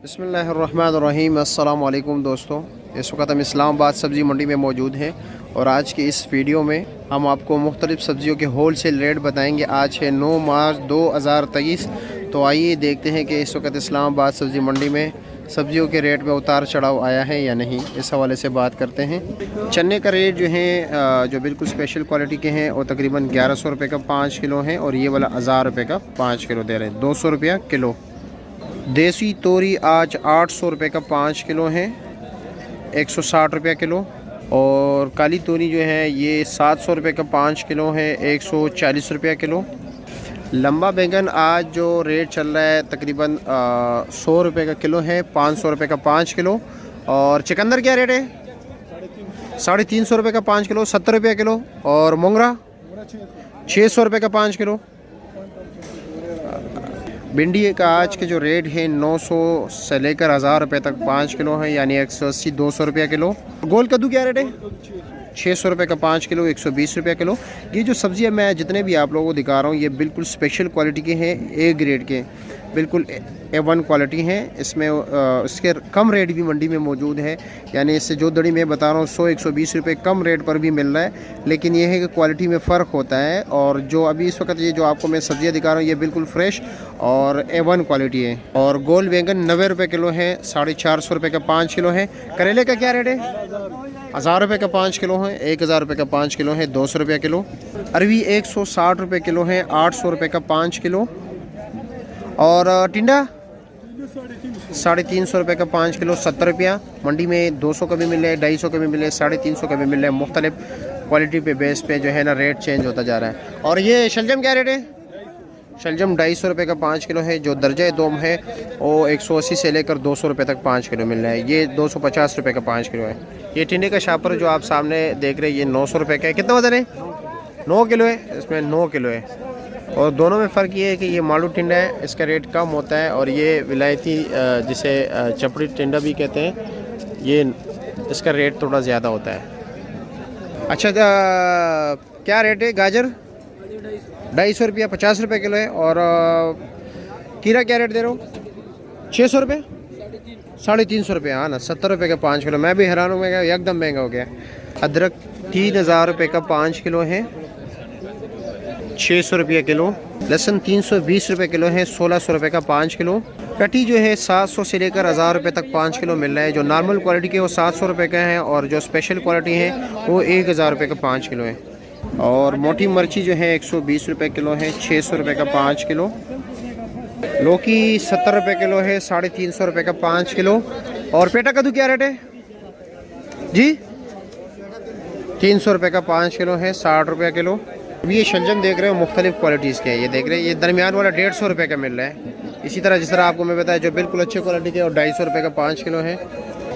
बिस्मिल्लाहिर्रहमानिर्रहीम। अस्सलाम वालेकुम दोस्तों, इस वक्त हम इस्लामाबाद सब्ज़ी मंडी में मौजूद हैं और आज की इस वीडियो में हम आपको मुख्तलिफ़ सब्ज़ियों के होल सेल रेट बताएंगे। आज है 9 मार्च 2023। तो आइए देखते हैं कि इस वक्त इस्लामाबाद सब्ज़ी मंडी में सब्ज़ियों के रेट में उतार चढ़ाव आया है या नहीं, इस हवाले से बात करते हैं। चने का रेट जो है जो बिल्कुल स्पेशल क्वालिटी के हैं वो तकरीबन 1100 रुपये का 5 किलो है और ये वाला 1000 रुपये का 5 किलो दे रहे हैं, 200 रुपया किलो। देसी तोरी आज 800 रुपये का 5 किलो है, 160 रुपया किलो। और काली तोरी जो है ये 700 रुपये का 5 किलो है, 140 रुपया किलो। लंबा बैंगन आज जो रेट चल रहा है तकरीबन 100 रुपये का किलो है, 500 रुपये का 5 किलो। और चिकंदर क्या रेट है? 350 रुपये का 5 किलो, 70 रुपया किलो। और मोंगरा 600 रुपये का 5 किलो। भिंडी का आज के जो रेट है 900 से लेकर 1000 रुपये तक 5 किलो है, यानी 180 200 रुपया किलो। गोल कद्दू क्या रेट है? 600 रुपये का 5 किलो, 120 रुपया किलो। ये जो सब्ज़ियाँ मैं जितने भी आप लोगों को दिखा रहा हूँ ये बिल्कुल स्पेशल क्वालिटी के हैं, ए ग्रेड के, बिल्कुल A1 क्वालिटी हैं। इसमें इसके कम रेट भी मंडी में मौजूद है, यानी इससे जो दड़ी मैं बता रहा हूँ 100-120 रुपये कम रेट पर भी मिल रहा है, लेकिन ये है कि क्वालिटी में फ़र्क होता है। और जो अभी इस वक्त ये जो आपको मैं सब्ज़ियाँ दिखा रहा हूँ ये बिल्कुल फ्रेश और A1 क्वालिटी है। और गोल बैंगन 90 रुपये किलो है, 450 रुपये का 5 किलो है। करेले का क्या रेट है? 1000 रुपये का 5 किलो है, 1000 रुपये का 5 किलो है, 200 रुपया किलो। अरवी 160 रुपये किलो है, 800 रुपये का 5 किलो। और टिंडा 350 रुपये का 5 किलो, 70 रुपया। मंडी में 200 का भी मिल रहा है, 250 का भी मिल रहा है, 350 का भी मिल रहा है। मुख्तलिफ क्वालिटी पे बेस पे जो है ना रेट चेंज होता जा रहा है। और ये शलजम क्या रेट है? शलजम 250 रुपये का 5 किलो है। जो दर्जा दोम है वो 180 से लेकर 200 रुपये तक 5 किलो मिल रहा है। ये 250 रुपये का 5 किलो है। ये टिंडे का शापर जो आप सामने देख रहे हैं ये 900 रुपये का है। कितना वजन है? 9 किलो है, इसमें 9 किलो है। और दोनों में फ़र्क ये है कि ये मालू टिंडा है, इसका रेट कम होता है, और ये विलायती जिसे चपड़ी टिंडा भी कहते हैं, ये इसका रेट थोड़ा ज़्यादा होता है। अच्छा, क्या रेट है? गाजर 250 रुपया, 50 रुपये किलो है। और खीरा क्या रेट दे रहे हो? 600 रुपये, 350 रुपये। हाँ ना, 70 रुपये का 5 किलो। मैं भी हैरान हो गया, एकदम महंगा हो गया। अदरक 3000 रुपये का 5 किलो है, 600 रुपये किलो। लहसुन 320 रुपये किलो है, 1600 रुपये का 5 किलो। कटी जो है 700 से लेकर 1000 रुपये तक 5 किलो मिल रहा है। जो नॉर्मल क्वालिटी के वो 700 रुपये का है, और जो स्पेशल क्वालिटी है वो 1000 रुपये का 5 किलो है। और मोटी मिर्ची जो है 120 रुपये किलो है, 600 रुपये का 5 किलो। लौकी 70 रुपये किलो है, 350 रुपये का 5 किलो। और पेटा कद्दू क्या रेट है जी? 300 रुपये का 5 किलो है, 60 रुपये किलो। ये शलजम देख रहे हो मुख्तलिफ क्वालिटीज़ के, ये देख रहे हैं। ये दरमियान वाला 150 रुपये का मिल रहा है। इसी तरह जिस तरह आपको मैं बताया जो बिल्कुल अच्छे क्वालिटी के और 250 रुपये का 5 किलो है।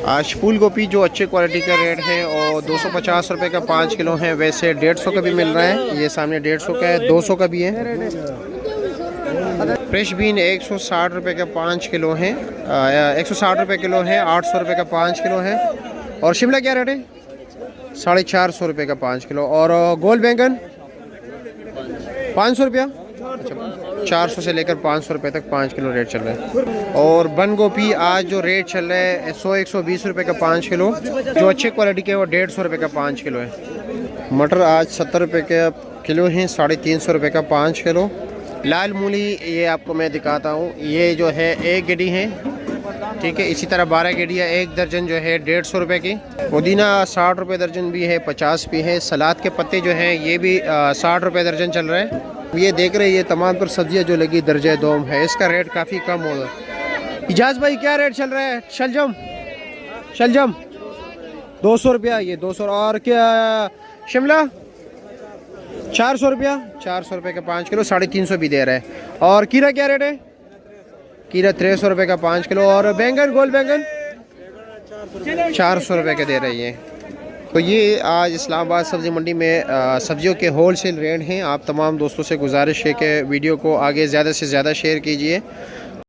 आज फूल गोभी जो अच्छे क्वालिटी का रेट है और 250 रुपये का 5 किलो है। वैसे 150 का भी मिल रहा है, ये सामने 150 का है, 200 का भी है। फ्रेश बीन 160 रुपये का 5 किलो है, 160 रुपये किलो है, 800 रुपये का 5 किलो है। और शिमला क्या रेट है? 450 रुपये का 5 किलो। और गोल बैंगन 500 रुपया, 400 से लेकर 500 रुपये तक 5 किलो रेट चल रहा है। और बंद गोभी आज जो रेट चल रहा है 100-120 रुपये का 5 किलो। जो अच्छे क्वालिटी के वो 150 रुपये का 5 किलो है। मटर आज 70 रुपये का किलो है, 350 रुपये का 5 किलो। लाल मूली ये आपको मैं दिखाता हूँ, ये जो है 1 गेड़ी है, ठीक है। इसी तरह 12 गेड़ियाँ 1 दर्जन जो है 150 रुपये की। पुदीना 60 रुपये दर्जन भी है, 50 भी है। सलाद के पत्ते जो हैं ये भी 60 रुपये दर्जन चल रहा है। ये देख रहे हैं ये तमाम पर सब्जियां जो लगी दर्जा दोम है, इसका रेट काफ़ी कम होगा। इजाज भाई क्या रेट चल रहा है? शलजम 200 रुपया, ये 200। और क्या शिमला 400 रुपया, 400 रुपये का 5 किलो, 350 भी दे रहा है। और खीरा क्या रेट है? खीरा 300 रुपये का 5 किलो। और बैंगन, गोल बैंगन 400 रुपये के दे रही है। तो ये आज इस्लामाबाद सब्ज़ी मंडी में सब्जियों के होल सेल रेट हैं। आप तमाम दोस्तों से गुजारिश है कि वीडियो को आगे ज़्यादा से ज़्यादा शेयर कीजिए